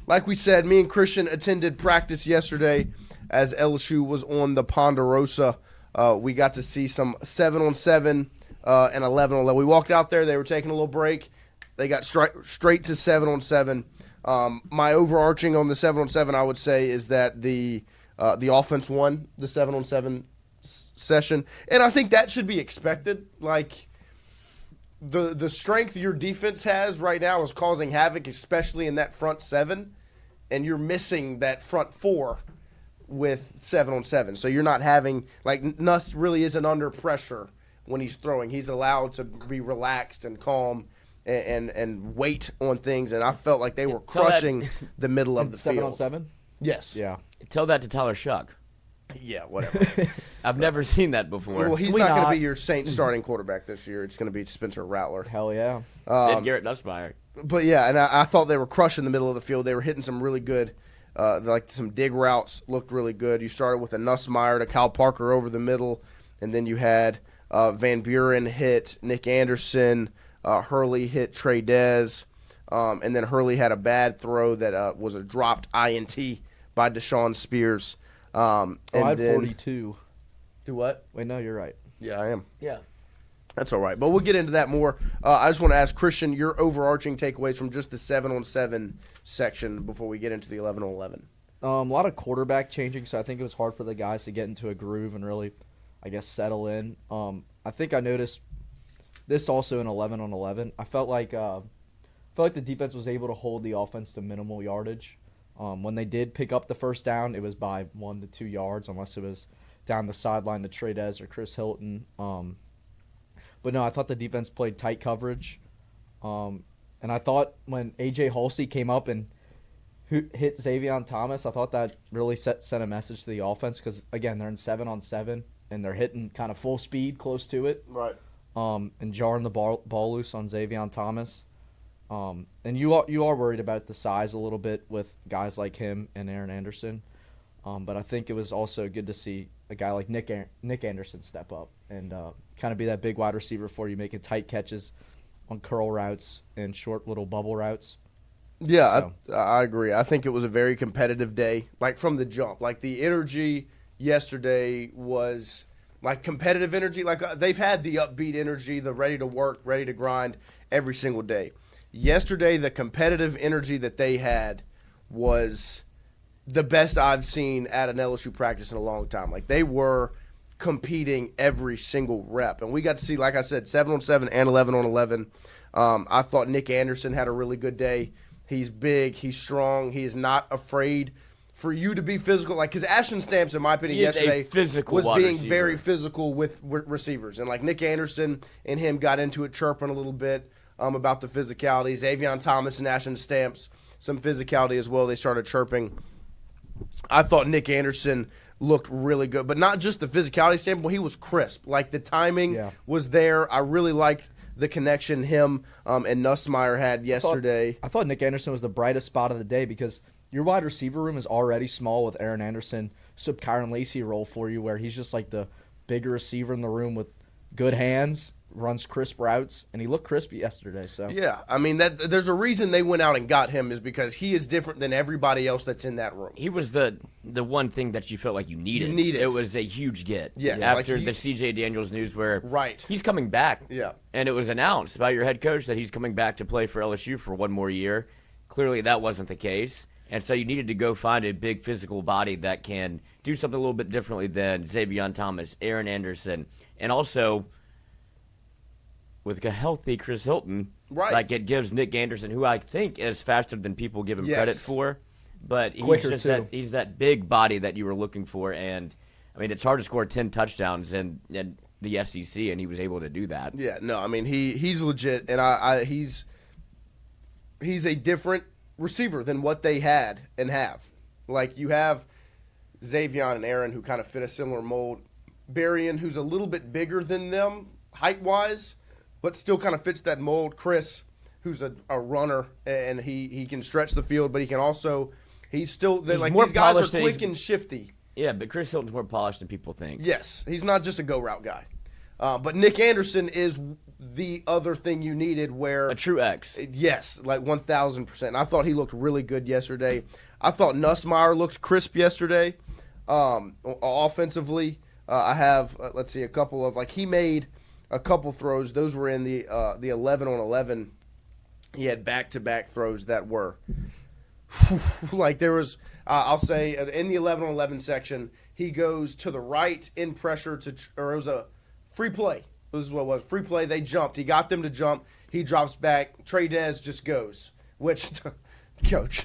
like we said, me and Christian attended practice yesterday as LSU was on the Ponderosa. We got to see some 7-on-7 and 11-on-11. We walked out there. They were taking a little break. They got straight to 7-on-7. My overarching on the 7-on-7, I would say, is that the offense won the 7-on-7 session, and I think that should be expected. Like the strength your defense has right now is causing havoc, especially in that front seven, and you're missing that front four with 7-on-7. So you're not having Nuss really isn't under pressure when he's throwing. He's allowed to be relaxed and calm and wait on things, and I felt like they were crushing the middle of the field. 7-on-7? Yes. Yeah. Tell that to Tyler Shuck. Yeah, whatever. I've never seen that before. Well, he's not going to be your Saints starting quarterback this year. It's going to be Spencer Rattler. Hell yeah. And Garrett Nussmeier. But yeah, and I thought they were crushing the middle of the field. They were hitting some really good, some dig routes looked really good. You started with a Nussmeier to Kyle Parker over the middle, and then you had Van Buren hit Nick Anderson, Hurley hit Trey Dez, and then Hurley had a bad throw that was a dropped INT by Deshaun Spears. I had 42. Do what? Wait, no, you're right. Yeah, I am. Yeah. That's all right. But we'll get into that more. I just want to ask Christian your overarching takeaways from just the 7-on-7 section before we get into the 11-on-11. A lot of quarterback changing, so I think it was hard for the guys to get into a groove and really, I guess, settle in. I think I noticed this also in 11-on-11. I felt like the defense was able to hold the offense to minimal yardage. When they did pick up the first down, it was by 1 to 2 yards, unless it was down the sideline to Trey Dez or Chris Hilton. But no, I thought the defense played tight coverage. And I thought when A.J. Halsey came up and hit Xavier Thomas, I thought that really sent a message to the offense because, again, they're in 7-on-7, and they're hitting kind of full speed close to it. Right. And jarring the ball loose on Xavier Thomas. And you are worried about the size a little bit with guys like him and Aaron Anderson. But I think it was also good to see a guy like Nick Anderson step up and kind of be that big wide receiver for you, making tight catches on curl routes and short little bubble routes. Yeah, so. I agree. I think it was a very competitive day, from the jump. The energy yesterday was competitive energy. They've had the upbeat energy, the ready to work, ready to grind every single day. Yesterday, the competitive energy that they had was the best I've seen at an LSU practice in a long time. They were competing every single rep. And we got to see, like I said, 7-on-7 and 11-on-11. I thought Nick Anderson had a really good day. He's big. He's strong. He is not afraid for you to be physical. Because Ashton Stamps, in my opinion, yesterday was being very physical with receivers. And, Nick Anderson and him got into it chirping a little bit about the physicality. Xavier Thomas and Ashton Stamps, some physicality as well. They started chirping. I thought Nick Anderson looked really good, but not just the physicality standpoint. He was crisp. The timing was there. I really liked the connection him and Nussmeier had yesterday. I thought Nick Anderson was the brightest spot of the day because your wide receiver room is already small with Aaron Anderson, sub Kyron Lacey role for you where he's just the bigger receiver in the room with good hands, runs crisp routes, and he looked crispy yesterday. So yeah, I mean there's a reason they went out and got him is because he is different than everybody else that's in that room. He was the one thing that you felt like you needed. It was a huge get. Yes, after the C.J. Daniels news where he's coming back. Yeah, and it was announced by your head coach that he's coming back to play for LSU for one more year. Clearly, that wasn't the case, and so you needed to go find a big physical body that can do something a little bit differently than Xavier Thomas, Aaron Anderson, and also with a healthy Chris Hilton, it gives Nick Anderson, who I think is faster than people give him credit for, but he's that big body that you were looking for. And I mean, it's hard to score 10 touchdowns in the SEC, and he was able to do that. Yeah, no, I mean he's legit, and he's a different receiver than what they had and have. You have Xavier and Aaron who kind of fit a similar mold. Berrien, who's a little bit bigger than them height wise, but still kind of fits that mold. Chris, who's a runner, and he can stretch the field, but he can also – these guys are quick and shifty. Yeah, but Chris Hilton's more polished than people think. Yes, he's not just a go-route guy. But Nick Anderson is the other thing you needed where A true X. yes, like 1,000%. I thought he looked really good yesterday. I thought Nussmeier looked crisp yesterday offensively. I have, let's see, a couple of, like, he made a couple throws. Those were in the 11 on 11. He had back-to-back throws that were, like, there was, I'll say, in the 11 on 11 section, he goes to the right in pressure or it was a free play. This is what it was. Free play. They jumped. He got them to jump. He drops back. Trey Dez just goes. Which, coach,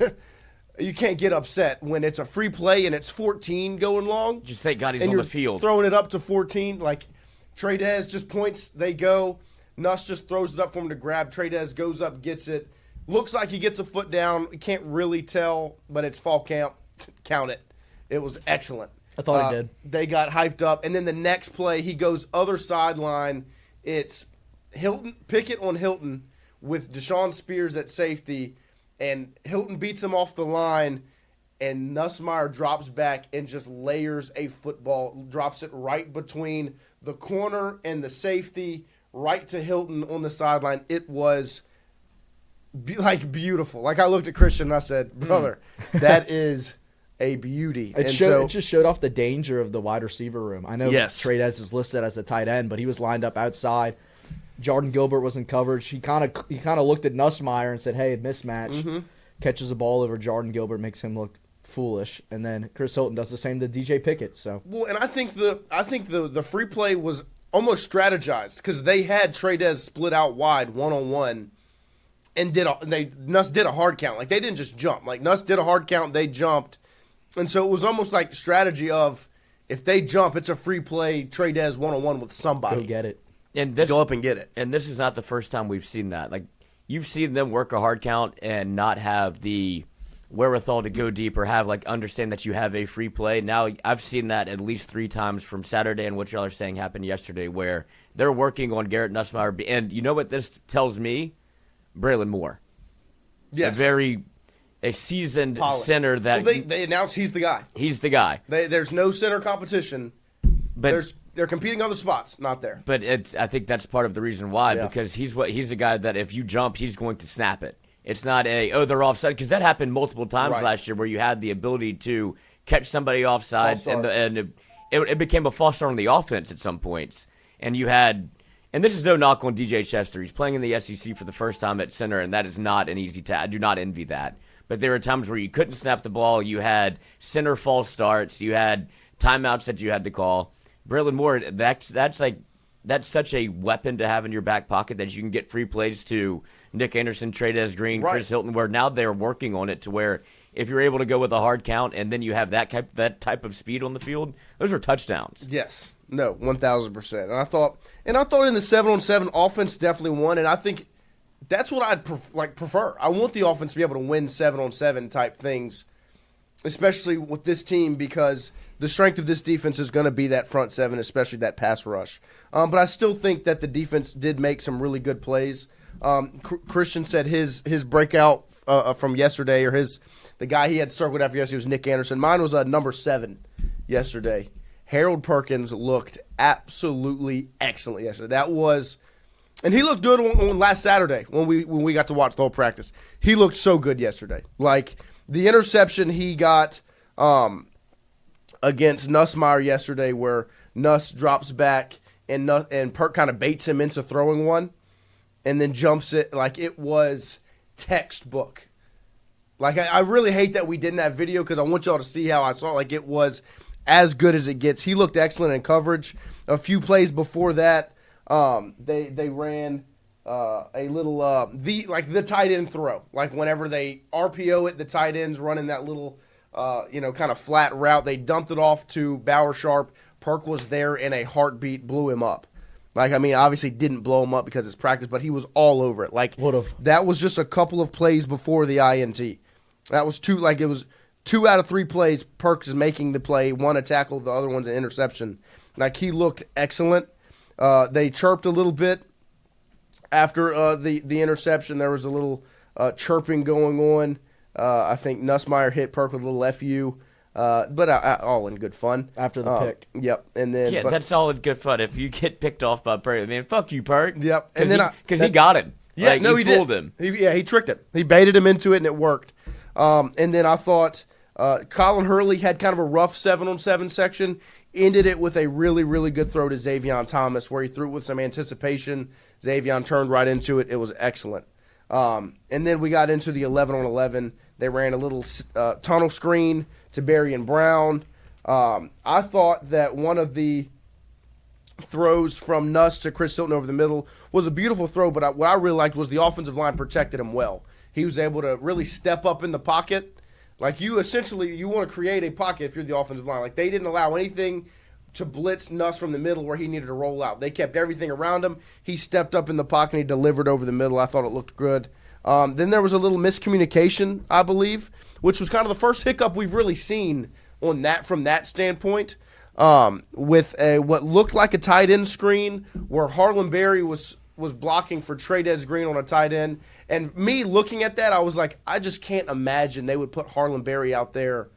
you can't get upset when it's a free play and it's 14 going long. Just thank God he's and on you're the field. Throwing it up to 14. Like, Trey Dez just points. They go. Nuss just throws it up for him to grab. Trey Dez goes up, gets it. Looks like he gets a foot down. You can't really tell, but it's fall camp. Count it. It was excellent. I thought he did. They got hyped up, and then the next play, he goes other sideline. It's Pickett on Hilton with Deshaun Spears at safety, and Hilton beats him off the line, and Nussmeier drops back and just layers a football, drops it right between the corner and the safety, right to Hilton on the sideline. It was beautiful. Like, I looked at Christian and I said, brother, that is a beauty. It just showed off the danger of the wide receiver room. I know Trey Dez is listed as a tight end, but he was lined up outside. Jordan Gilbert was in coverage. He kind of looked at Nussmeier and said, "Hey, mismatch." Mm-hmm. Catches the ball over Jordan Gilbert, makes him look foolish, and then Chris Hilton does the same to DJ Pickett. So well, and I think the free play was almost strategized because they had Trey Dez split out wide 1-on-1. And Nuss did a hard count. Like, they didn't just jump. Like, Nuss did a hard count, they jumped. And so it was almost like strategy of, if they jump, it's a free play, Trey Dez 1-on-1 with somebody. Go get it. And go up and get it. And this is not the first time we've seen that. Like, you've seen them work a hard count and not have the wherewithal to go deep or understand that you have a free play. Now, I've seen that at least 3 times from Saturday and what y'all are saying happened yesterday, where they're working on Garrett Nussmeier. And you know what this tells me? Braylon Moore. Yes. A seasoned Polished center that they announced he's the guy. He's the guy. There's no center competition. But they're competing other spots, not there. But I think that's part of the reason why, because he's a guy that if you jump, he's going to snap it. It's not they're offside, because that happened multiple times last year where you had the ability to catch somebody offside and it became a false start on the offense at some points, and you had. And this is no knock on DJ Chester. He's playing in the SEC for the first time at center, and that is not an easy task. I do not envy that. But there were times where you couldn't snap the ball. You had center false starts. You had timeouts that you had to call. Braylon Moore, that's such a weapon to have in your back pocket that you can get free plays to Nick Anderson, Trey Dez Green, Chris Hilton, where now they're working on it to where if you're able to go with a hard count and then you have that type of speed on the field, those are touchdowns. Yes. No, 1,000%. And I thought in the 7-on-7, offense definitely won, and I think that's what I'd prefer. I want the offense to be able to win 7-on-7 type things, especially with this team, because the strength of this defense is going to be that front seven, especially that pass rush. But I still think that the defense did make some really good plays. Christian said his breakout from yesterday, or the guy he had circled after yesterday was Nick Anderson. Mine was number 7 yesterday. Harold Perkins looked absolutely excellent yesterday. And he looked good on last Saturday when we got to watch the whole practice. He looked so good yesterday. Like, the interception he got against Nussmeier yesterday, where Nuss drops back and Perk kind of baits him into throwing one, and then jumps it. Like, it was textbook. Like, I really hate that we didn't have video, because I want y'all to see how I saw it. Like, it was as good as it gets. He looked excellent in coverage. A few plays before that, they ran a little the tight end throw. Like, whenever they RPO it, the tight end's running that little kind of flat route. They dumped it off to Bauer Sharp. Perk was there in a heartbeat, blew him up. Like, I mean, obviously didn't blow him up because it's practice, but he was all over it. Like, that was just a couple of plays before the INT. That was it was 2 out of 3 plays, Perks is making the play, one a tackle, the other one's an interception. Like, he looked excellent. They chirped a little bit after the interception. There was a little chirping going on. I think Nussmeier hit Perk with a little FU. But all in good fun. After the pick. Yep. And then Yeah, that's all in good fun. If you get picked off by Perk, man, fuck you, Perk. Yep. And then because he got him. Yeah, like, no, he did. fooled him. He tricked him. He baited him into it, and it worked. And then I thought Colin Hurley had kind of a rough 7-on-7 section. Ended it with a really, really good throw to Xavion Thomas, where he threw it with some anticipation. Xavion turned right into it. It was excellent. And then we got into the 11-on-11. They ran a little tunnel screen to Barry and Brown. I thought that one of the throws from Nuss to Chris Hilton over the middle was a beautiful throw, but what I really liked was the offensive line protected him well. He was able to really step up in the pocket. Like, you want to create a pocket if you're the offensive line. Like, they didn't allow anything to blitz Nuss from the middle where he needed to roll out. They kept everything around him. He stepped up in the pocket and he delivered over the middle. I thought it looked good. Then there was a little miscommunication, I believe, which was kind of the first hiccup we've really seen on that from that standpoint. With what looked like a tight end screen where Harlan Berry was blocking for Tradez Green on a tight end. And me looking at that, I was like, I just can't imagine they would put Harlan Berry out there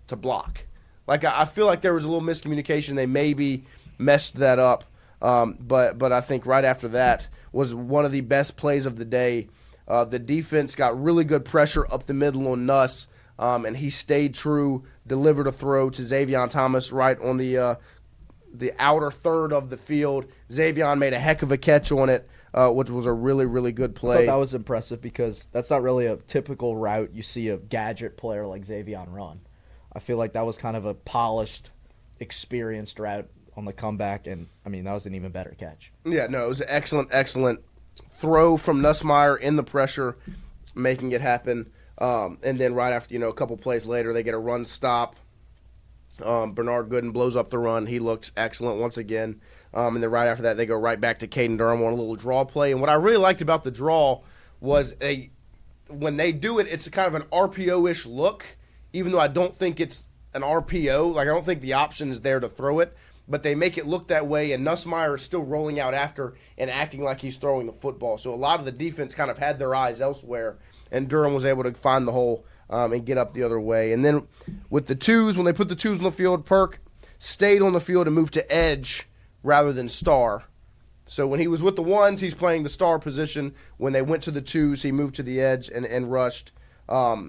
to block. Like, I feel like there was a little miscommunication. They maybe messed that up. But I think right after that was one of the best plays of the day. The defense got really good pressure up the middle on Nuss, and he stayed true, delivered a throw to Xavion Thomas right on the outer third of the field. Xavion made a heck of a catch on it, which was a really, really good play. I thought that was impressive because that's not really a typical route you see a gadget player like Xavion run. I feel like that was kind of a polished, experienced route on the comeback, and, I mean, that was an even better catch. Yeah, no, it was an excellent, excellent throw from Nussmeier in the pressure, making it happen. And then right after, a couple plays later, they get a run stop. Bernard Gooden blows up the run. He looks excellent once again. And then right after that, they go right back to Caden Durham on a little draw play. And what I really liked about the draw was when they do it, it's a kind of an RPO-ish look, even though I don't think it's an RPO. Like, I don't think the option is there to throw it. But they make it look that way, and Nussmeier is still rolling out after and acting like he's throwing the football. So a lot of the defense kind of had their eyes elsewhere, and Durham was able to find the hole and get up the other way. And then with the twos, when they put the twos on the field, Perk stayed on the field and moved to edge rather than star. So when he was with the ones, he's playing the star position. When they went to the twos, he moved to the edge and rushed. I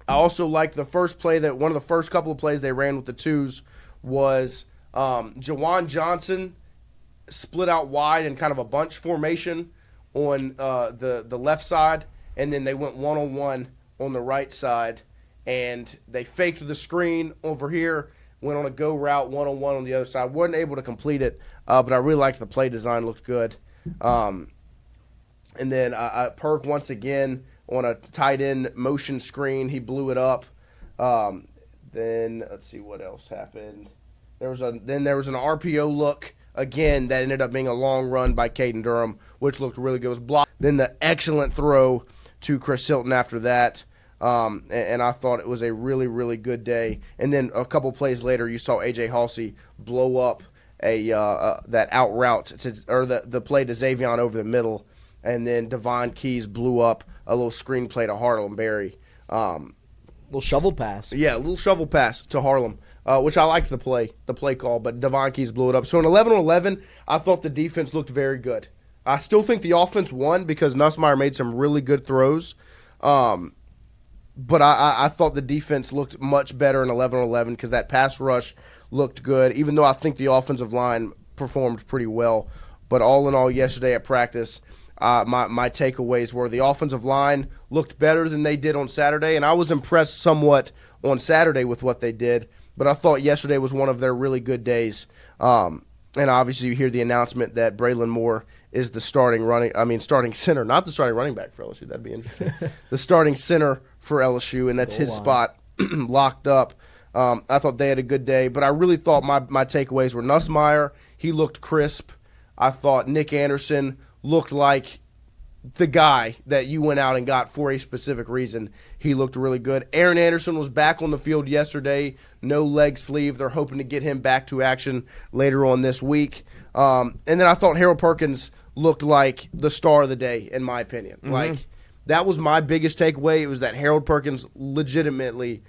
also liked the first play one of the first couple of plays they ran with the twos was Jawan Johnson split out wide in kind of a bunch formation on the left side, and then they went one-on-one on the right side, and they faked the screen over here, went on a go route one-on-one on the other side. Wasn't able to complete it, but I really liked the play design. Looked good. And then Perk once again on a tight end motion screen. He blew it up. Then let's see what else happened. There was an RPO look again that ended up being a long run by Caden Durham, which looked really good. It was blocked. Then the excellent throw to Chris Hilton after that, and I thought it was a really, really good day. And then a couple plays later, you saw A.J. Halsey blow up that out route or the play to Xavion over the middle, and then Devon Keys blew up a little screen play to Harlan Berry. Little shovel pass. Yeah, a little shovel pass to Harlem. Which I liked the play call, but Devon Keys blew it up. So in 11-on-11, I thought the defense looked very good. I still think the offense won because Nussmeier made some really good throws. But I thought the defense looked much better in 11-on-11 because that pass rush looked good, even though I think the offensive line performed pretty well. But all in all, yesterday at practice, my takeaways were the offensive line looked better than they did on Saturday, and I was impressed somewhat on Saturday with what they did. But I thought yesterday was one of their really good days. And obviously you hear the announcement that Braylon Moore is the starting center, not the starting running back for LSU. That'd be interesting. The starting center for LSU, and that's his spot locked up. I thought they had a good day, but I really thought my takeaways were Nussmeier. He looked crisp. I thought Nick Anderson looked like the guy that you went out and got for a specific reason. He looked really good. Aaron Anderson was back on the field yesterday, no leg sleeve. They're hoping to get him back to action later on this week. And then I thought Harold Perkins looked like the star of the day, in my opinion. Mm-hmm. Like, that was my biggest takeaway. It was that Harold Perkins legitimately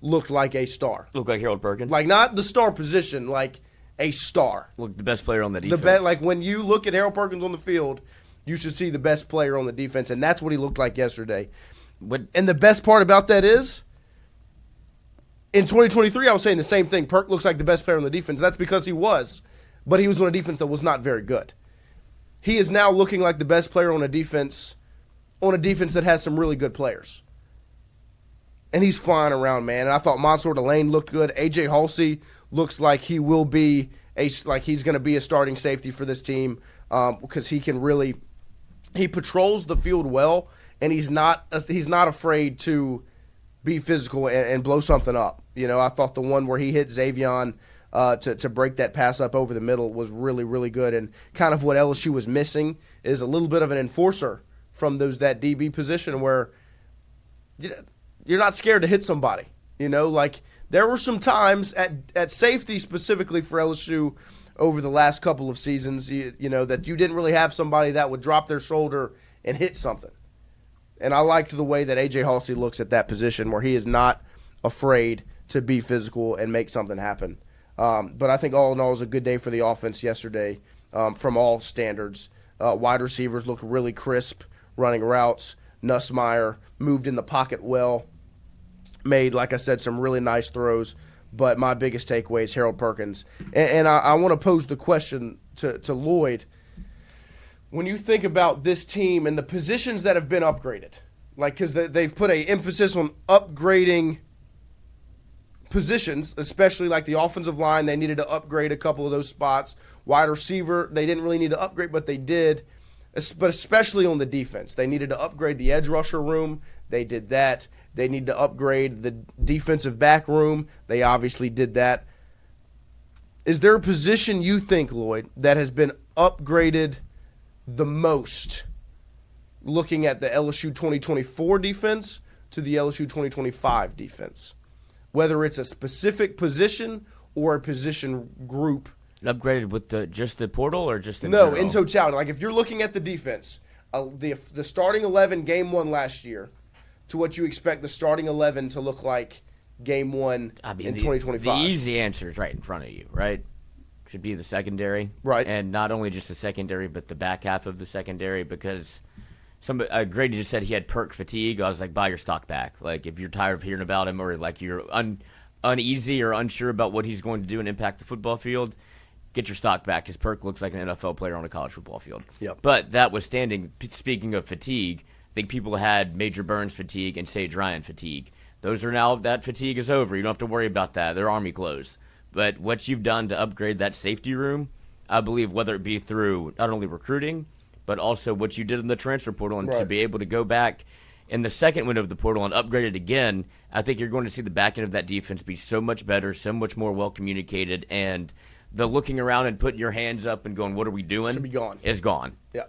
looked like a star. Look like Harold Perkins. Like, not the star position, like a star. Look, the best player on the defense. Like, when you look at Harold Perkins on the field, you should see the best player on the defense, and that's what he looked like yesterday. And the best part about that is, in 2023, I was saying the same thing. Perk looks like the best player on the defense. That's because he was, but he was on a defense that was not very good. He is now looking like the best player on a defense that has some really good players. And he's flying around, man. And I thought Mansour Delane looked good. A.J. Halsey looks like he will be he's going to be a starting safety for this team because he patrols the field well, and he's not afraid to be physical and blow something up. You know, I thought the one where he hit Xavion to break that pass up over the middle was really, really good. And kind of what LSU was missing is a little bit of an enforcer from that DB position where you're not scared to hit somebody. You know, like there were some times at safety specifically for LSU over the last couple of seasons, you know, that you didn't really have somebody that would drop their shoulder and hit something. And I liked the way that A.J. Halsey looks at that position where he is not afraid to be physical and make something happen. But I think all in all, it was a good day for the offense yesterday from all standards. Wide receivers looked really crisp, running routes. Nussmeier moved in the pocket well, made, like I said, some really nice throws. But my biggest takeaway is Harold Perkins. And I want to pose the question to Lloyd. When you think about this team and the positions that have been upgraded, like because they've put an emphasis on upgrading positions, especially like the offensive line, they needed to upgrade a couple of those spots. Wide receiver, they didn't really need to upgrade, but they did. But especially on the defense, they needed to upgrade the edge rusher room. They did that. They need to upgrade the defensive back room. They obviously did that. Is there a position you think, Lloyd, that has been upgraded the most looking at the LSU 2024 defense to the LSU 2025 defense? Whether it's a specific position or a position group. Upgraded with just the portal or just in No, general? in totality. Like if you're looking at the defense, the starting 11 game one last year to what you expect the starting 11 to look like game one in 2025. The easy answer is right in front of you, right? Should be the secondary. Right. And not only just the secondary, but the back half of the secondary because Grady just said he had perk fatigue. I was like, buy your stock back. Like if you're tired of hearing about him or like you're uneasy or unsure about what he's going to do and impact the football field, get your stock back because Perk looks like an NFL player on a college football field. Yep. But that was speaking of fatigue, I think people had Major Burns fatigue and Sage Ryan fatigue. Those are now, that fatigue is over. You don't have to worry about that. They're Army clothes. But what you've done to upgrade that safety room, I believe whether it be through not only recruiting, but also what you did in the transfer portal and to be able to go back in the second window of the portal and upgrade it again, I think you're going to see the back end of that defense be so much better, so much more well-communicated, and the looking around and putting your hands up and going, what are we doing? Should be gone. Is gone. Yeah.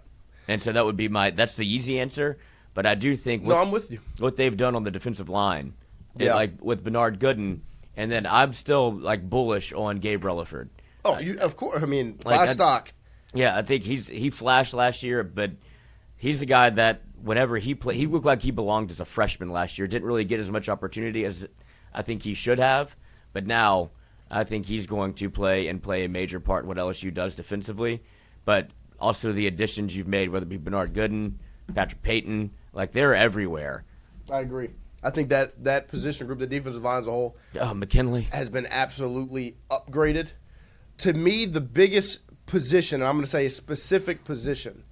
And so that would be that's the easy answer. But I do think I'm with you. What they've done on the defensive line, like with Bernard Gooden, and then I'm still like bullish on Gabe Relaford. Oh, of course. I mean, buy stock. Yeah, I think he flashed last year, but he's a guy that whenever he played, he looked like he belonged as a freshman last year. Didn't really get as much opportunity as I think he should have, but now I think he's going to play a major part in what LSU does defensively. But also the additions you've made, whether it be Bernard Gooden, Patrick Payton, like they're everywhere. I agree. I think that position group, the defensive line as a whole, McKinley has been absolutely upgraded. To me, the biggest position, and I'm going to say a specific position,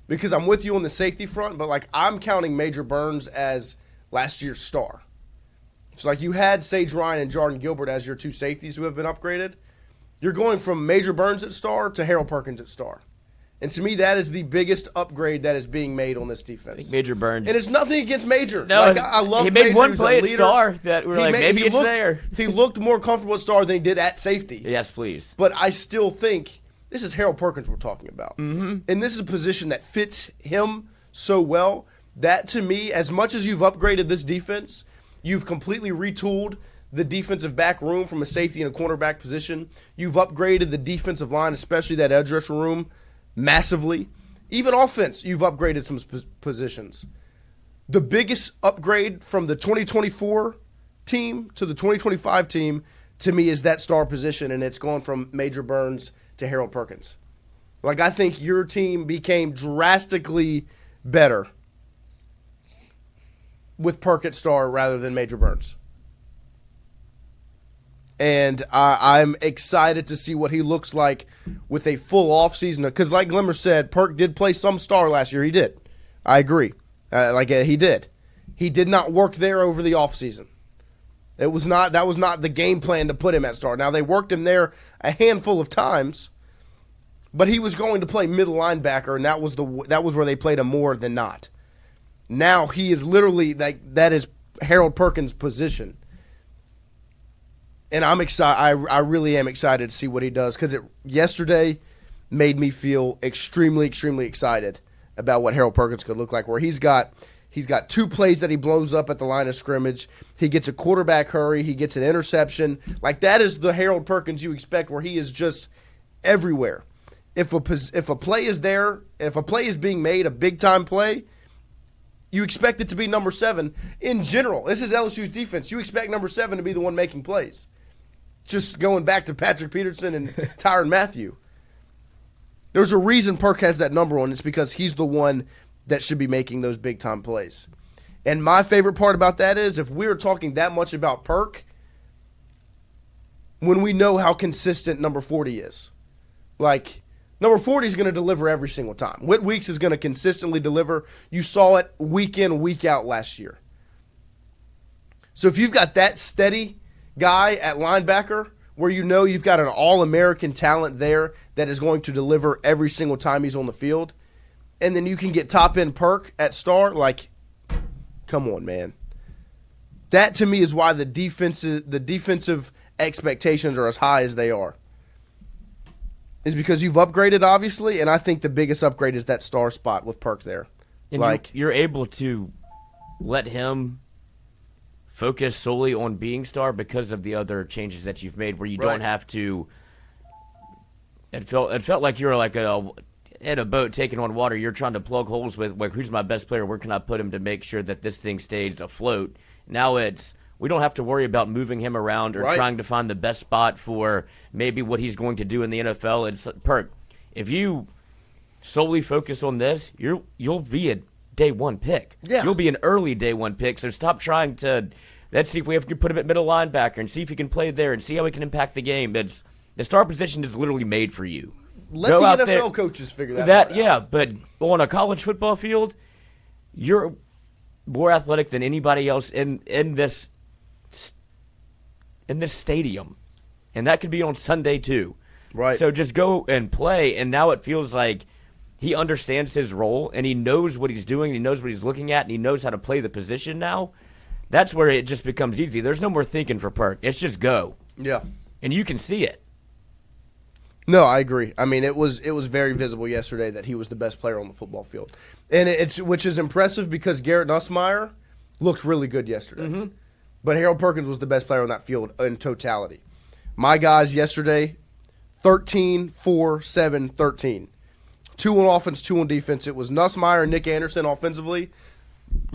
because I'm with you on the safety front, but like I'm counting Major Burns as last year's star. So like you had Sage Ryan and Jordan Gilbert as your two safeties who have been upgraded. You're going from Major Burns at star to Harold Perkins at star. And to me, that is the biggest upgrade that is being made on this defense. I think Major Burns. And it's nothing against Major. No, like, I love he made Major. one He's play a at leader. star that we're like, maybe it's there. He looked more comfortable at star than he did at safety. Yes, please. But I still think this is Harold Perkins we're talking about. Mm-hmm. And this is a position that fits him so well that, to me, as much as you've upgraded this defense, you've completely retooled the defensive back room from a safety and a cornerback position. You've upgraded the defensive line, especially that edge rusher room, massively. Even offense, you've upgraded some positions. The biggest upgrade from the 2024 team to the 2025 team, to me, is that star position, and it's gone from Major Burns to Harold Perkins. Like, I think your team became drastically better with Perk at star rather than Major Burns. And I'm excited to see what he looks like with a full offseason. Because like Glimmer said, Perk did play some star last year. He did. I agree. He did. He did not work there over the offseason. That was not the game plan to put him at star. Now, they worked him there a handful of times, but he was going to play middle linebacker, and that was where they played him more than not. Now he is literally that is Harold Perkins' position. And I'm excited. I really am excited to see what he does, because it yesterday made me feel extremely, extremely excited about what Harold Perkins could look like. Where he's got 2 plays that he blows up at the line of scrimmage. He gets a quarterback hurry. He gets an interception. Like, that is the Harold Perkins you expect, where he is just everywhere. If a play is there, if a play is being made, a big time play, you expect it to be number 7. In general, this is LSU's defense. You expect number 7 to be the one making plays. Just going back to Patrick Peterson and Tyrann Mathieu. There's a reason Perk has that number on. It's because he's the one that should be making those big-time plays. And my favorite part about that is, if we're talking that much about Perk, when we know how consistent number 40 is. Like, number 40 is going to deliver every single time. Whit Weeks is going to consistently deliver. You saw it week in, week out last year. So if you've got that steady guy at linebacker, where you know you've got an all-American talent there that is going to deliver every single time he's on the field, and then you can get top-end Perk at star, like, come on, man. That, to me, is why the defensive expectations are as high as they are. Is because you've upgraded, obviously, and I think the biggest upgrade is that star spot with Perk there. And you're able to let him focus solely on being star because of the other changes that you've made, where you don't have to. It felt like you were like in a boat taking on water. You're trying to plug holes with, like, who's my best player? Where can I put him to make sure that this thing stays afloat? Now we don't have to worry about moving him around or trying to find the best spot for maybe what he's going to do in the NFL. It's Perk. If you solely focus on this, you'll be a day 1 pick. Yeah. You'll be an early day 1 pick. So stop trying to. Let's see if we have to put him at middle linebacker and see if he can play there and see how he can impact the game. The star position is literally made for you. Let the NFL coaches figure that out. Yeah, but on a college football field, you're more athletic than anybody else in this stadium, and that could be on Sunday too. Right. So just go and play, and now it feels like he understands his role, and he knows what he's doing, and he knows what he's looking at, and he knows how to play the position now. That's where it just becomes easy. There's no more thinking for Perk. It's just go. Yeah. And you can see it. No, I agree. I mean, it was very visible yesterday that he was the best player on the football field, and which is impressive because Garrett Nussmeier looked really good yesterday. Mm-hmm. But Harold Perkins was the best player on that field in totality. My guys yesterday, 13, 4, 7, 13. 2 on offense, 2 on defense. It was Nussmeier and Nick Anderson offensively.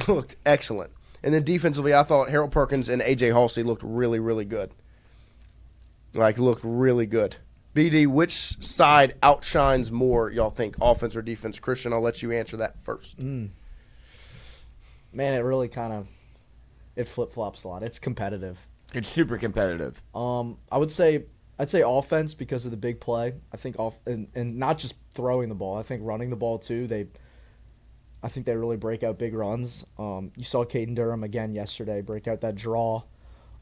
Looked excellent. And then defensively, I thought Harold Perkins and A.J. Halsey looked really, really good. Looked really good. BD, which side outshines more, y'all think, offense or defense? Christian, I'll let you answer that first. Man, it really kind of it flip-flops a lot. It's competitive. It's super competitive. I'd say offense because of the big play. I think and not just throwing the ball. I think running the ball too. I think they really break out big runs. You saw Caden Durham again yesterday break out that draw.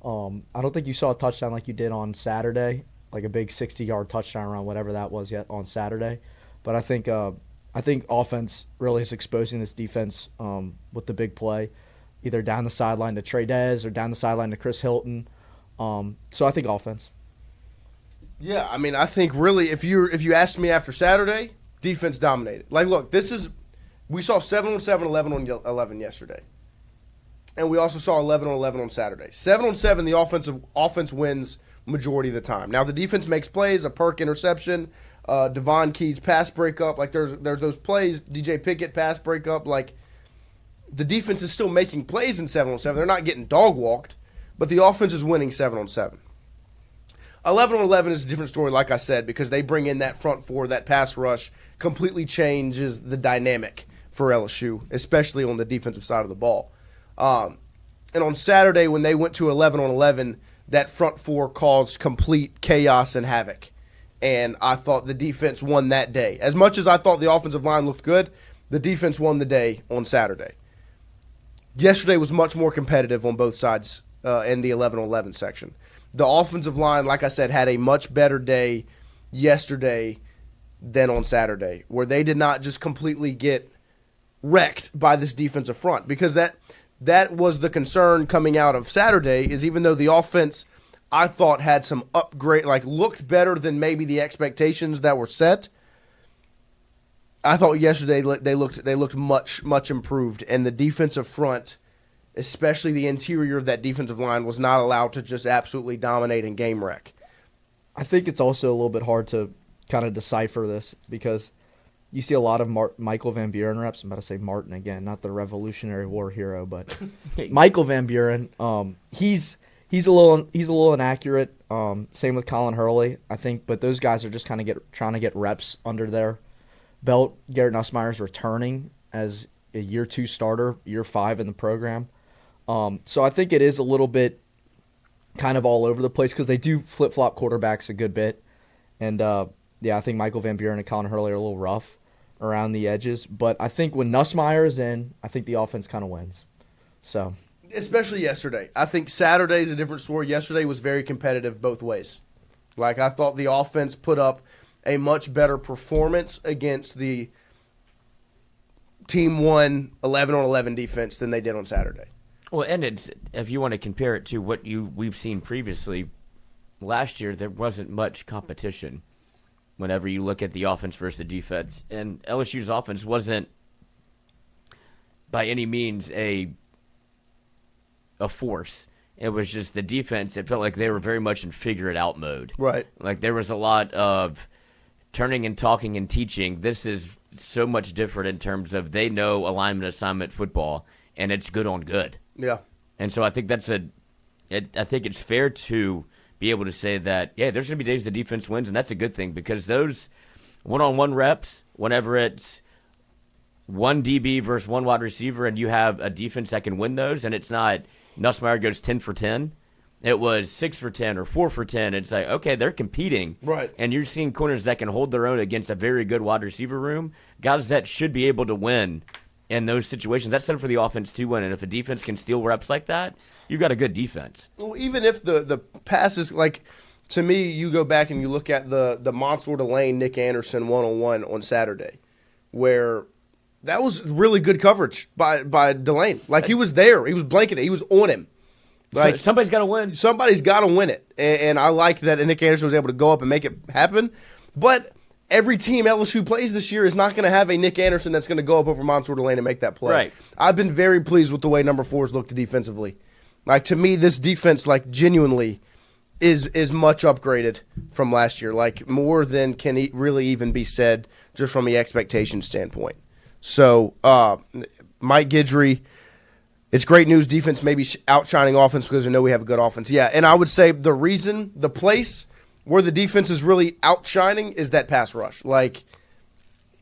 I don't think you saw a touchdown like you did on Saturday, like a big 60-yard touchdown run, whatever that was yet on Saturday. But I think offense really is exposing this defense with the big play, either down the sideline to Trey Dez or down the sideline to Chris Hilton. So I think offense. Yeah, I mean, I think really if you asked me after Saturday, defense dominated. Like, look, we saw 7 on 7, 11 on 11 yesterday. And we also saw 11 on 11 on Saturday. 7 on 7, the offense wins majority of the time. Now, the defense makes plays, a Perk interception, Devon Key's pass breakup. Like, there's those plays, DJ Pickett pass breakup. Like, the defense is still making plays in 7 on 7. They're not getting dog walked, but the offense is winning 7-on-7. 11-on-11 is a different story, like I said, because they bring in that front four, that pass rush completely changes the dynamic for LSU, especially on the defensive side of the ball. And on Saturday, when they went to 11-on-11, that front four caused complete chaos and havoc. And I thought the defense won that day. As much as I thought the offensive line looked good, the defense won the day on Saturday. Yesterday was much more competitive on both sides in the 11-on-11 section. The offensive line, like I said, had a much better day yesterday than on Saturday, where they did not just completely get wrecked by this defensive front, because that was the concern coming out of Saturday, is even though the offense, I thought, had some upgrade, like looked better than maybe the expectations that were set, I thought yesterday they looked much improved, and the defensive front, especially the interior of that defensive line, was not allowed to just absolutely dominate and game wreck. I think it's also a little bit hard to kind of decipher this, because you see a lot of Michael Van Buren reps. I'm about to say Martin again, not the Revolutionary War hero, but Michael Van Buren. He's a little inaccurate. Same with Colin Hurley, I think. But those guys are just kind of trying to get reps under their belt. Garrett Nussmeier's returning as a year 2 starter, year 5 in the program. So I think it is a little bit kind of all over the place, because they do flip-flop quarterbacks a good bit. And, I think Michael Van Buren and Colin Hurley are a little rough around the edges. But I think when Nussmeier is in, I think the offense kind of wins. So, especially yesterday. I think Saturday's a different story. Yesterday was very competitive both ways. Like, I thought the offense put up a much better performance against the Team 1 11-on-11 defense than they did on Saturday. Well, and if you want to compare it to what we've seen previously, last year there wasn't much competition whenever you look at the offense versus the defense. And LSU's offense wasn't by any means a force. It was just the defense. It felt like they were very much in figure-it-out mode. Right. Like there was a lot of turning and talking and teaching. This is so much different in terms of they know alignment assignment football, and it's good on good. Yeah. And so I think I think it's fair to be able to say that, yeah, there's going to be days the defense wins, and that's a good thing, because those one-on-one reps, whenever it's one DB versus one wide receiver and you have a defense that can win those, and it's not Nussmeier goes 10 for 10. It was 6 for 10 or 4 for 10. It's like, okay, they're competing. Right. And you're seeing corners that can hold their own against a very good wide receiver room, guys that should be able to win in those situations. That's set for the offense to win. And if a defense can steal reps like that, you've got a good defense. Well, even if the passes, like, to me, you go back and you look at the Monsoor Delane, Nick Anderson one-on-one on Saturday, where that was really good coverage by Delane. Like, he was there. He was blanketed. He was on him. Like, somebody's got to win. Somebody's got to win it. And I like that Nick Anderson was able to go up and make it happen. But every team LSU plays this year is not going to have a Nick Anderson that's going to go up over Monsoor Delane and make that play. Right. I've been very pleased with the way number 4's looked defensively. Like, to me, this defense, like, genuinely is much upgraded from last year. Like, more than can really even be said just from the expectation standpoint. So, Mike Guidry, it's great news. Defense may be outshining offense because they know we have a good offense. Yeah, and I would say the place where the defense is really outshining is that pass rush. Like,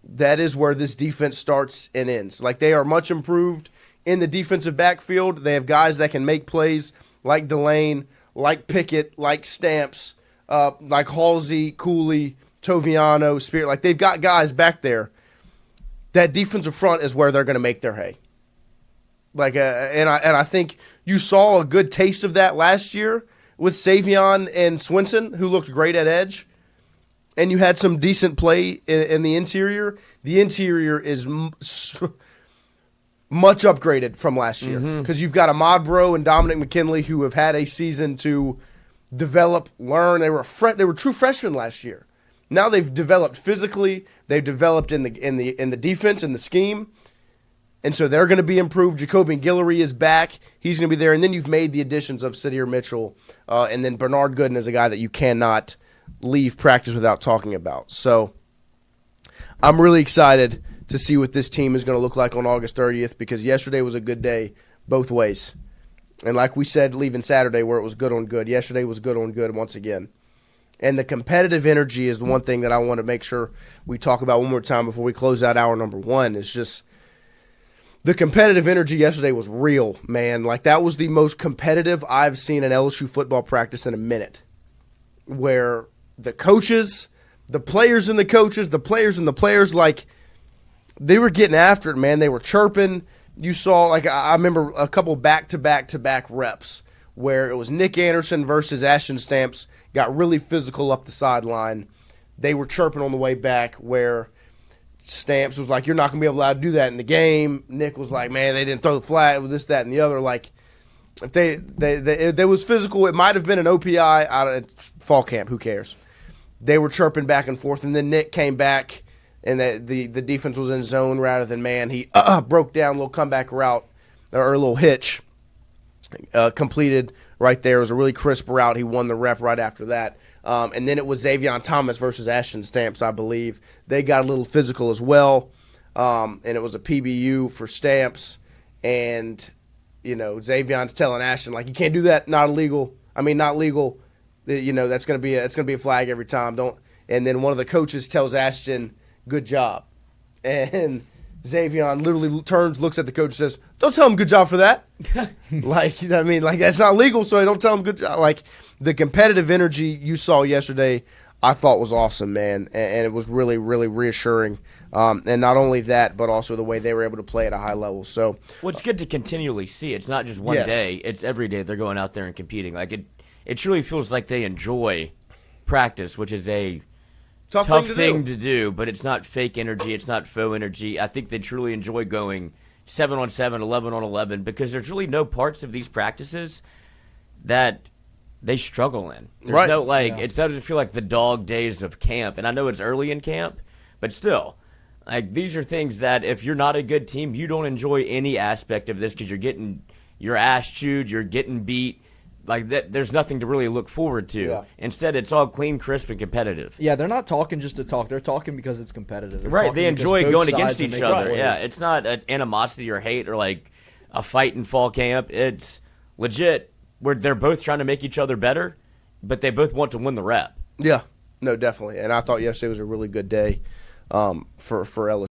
that is where this defense starts and ends. Like, they are much improved in the defensive backfield. They have guys that can make plays like Delane, like Pickett, like Stamps, like Halsey, Cooley, Toviano, Spirit. Like, they've got guys back there. That defensive front is where they're going to make their hay. Like, and I think you saw a good taste of that last year with Savion and Swinson, who looked great at edge. And you had some decent play in the interior. The interior is much upgraded from last year, because you've got Ahmad Bro and Dominic McKinley, who have had a season to develop, learn. They were true freshmen last year. Now they've developed physically. They've developed in the defense and the scheme. And so they're going to be improved. Jacobian Guillory is back. He's going to be there. And then you've made the additions of Sadir Mitchell. And then Bernard Gooden is a guy that you cannot leave practice without talking about. So I'm really excited to see what this team is going to look like on August 30th, because yesterday was a good day both ways. And like we said, leaving Saturday where it was good on good, yesterday was good on good once again. And the competitive energy is the one thing that I want to make sure we talk about one more time before we close out hour number one. It's just the competitive energy yesterday was real, man. Like, that was the most competitive I've seen an LSU football practice in a minute, where the coaches, the players and the coaches, the players and the players, like, they were getting after it, man. They were chirping. You saw, like, I remember a couple back-to-back reps where it was Nick Anderson versus Ashton Stamps, got really physical up the sideline. They were chirping on the way back where Stamps was like, you're not going to be able to do that in the game. Nick was like, man, they didn't throw the flag with this, that, and the other. Like, if they was physical, it might have been an OPI out of fall camp. Who cares? They were chirping back and forth, and then Nick came back, and the defense was in zone rather than man. He broke down a little comeback route or a little hitch, completed right there. It was a really crisp route. He won the rep right after that. And then it was Xavier Thomas versus Ashton Stamps, I believe. They got a little physical as well, and it was a PBU for Stamps. And, you know, Xavier's telling Ashton, like, you can't do that, not legal. You know, that's going to be a flag every time. Don't. And then one of the coaches tells Ashton, good job. And Xavier literally turns, looks at the coach, and says, don't tell him good job for that. Like, that's not legal, so don't tell him good job. Like, the competitive energy you saw yesterday, I thought was awesome, man, and it was really, really reassuring. And not only that, but also the way they were able to play at a high level. So, well, it's good to continually see. It's not just one day. It's every day they're going out there and competing. Like, it truly feels like they enjoy practice, which is a tough thing to do, but it's not fake energy. It's not faux energy. I think they truly enjoy going 7-on-7, 11-on-11, because there's really no parts of these practices that they struggle in. There's no, it doesn't feel like the dog days of camp. And I know it's early in camp, but still, like, these are things that if you're not a good team, you don't enjoy any aspect of this because you're getting your ass chewed, you're getting beat. Like, that, there's nothing to really look forward to. Yeah. Instead, it's all clean, crisp, and competitive. Yeah, they're not talking just to talk. They're talking because it's competitive. Right, they enjoy going against each other. Yeah, it's not an animosity or hate or, like, a fight in fall camp. It's legit where they're both trying to make each other better, but they both want to win the rep. Yeah, no, definitely. And I thought yesterday was a really good day for LSU.